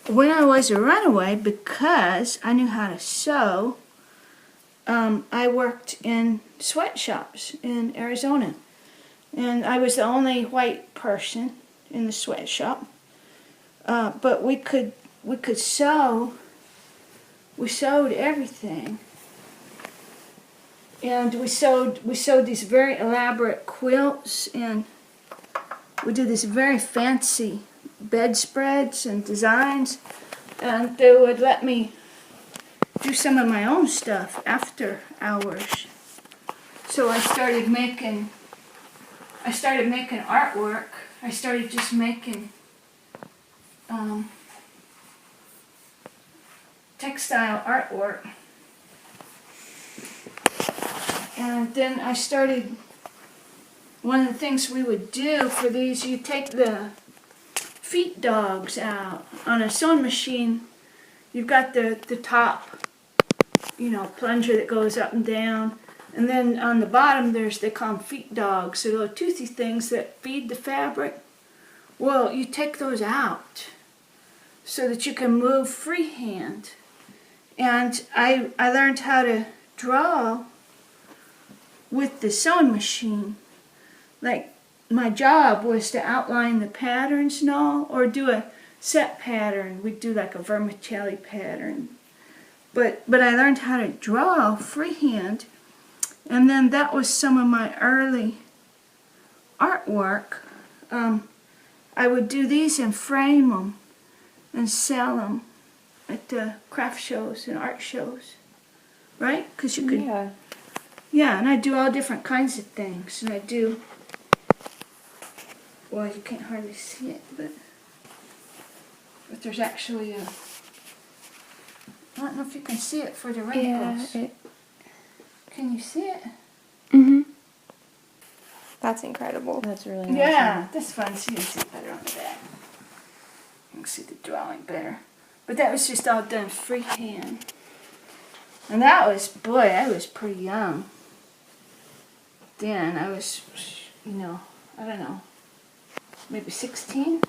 when I was a runaway, because I knew how to sew, I worked in sweatshops in Arizona. And I was the only white person in the sweatshop. But we could sew. We sewed everything. And we sewed these very elaborate quilts, and we did this very fancy bedspreads and designs, and they would let me do some of my own stuff after hours. So I started making artwork. I started just making textile artwork. And then I started, one of the things we would do for these, you take the feet dogs out. On a sewing machine, you've got the top, plunger that goes up and down. And then on the bottom, they call them feet dogs, so little toothy things that feed the fabric. Well, you take those out so that you can move freehand. And I learned how to draw with the sewing machine. Like, my job was to outline the patterns and all, or do a set pattern. We'd do like a vermicelli pattern. But I learned how to draw freehand, and then that was some of my early artwork. I would do these and frame them and sell them at the craft shows and art shows, right? Because you could. Yeah, and I do all different kinds of things. And I do, well, you can't hardly see it, but there's actually a, I don't know if you can see it for the wrinkles. Yeah, can you see it? Mm-hmm. That's incredible. That's really awesome. Yeah, that's fun. So you can see it better on the back. You can see the drawing better. But that was just all done freehand. And that was, boy, I was pretty young. Then I was, I don't know, maybe 16?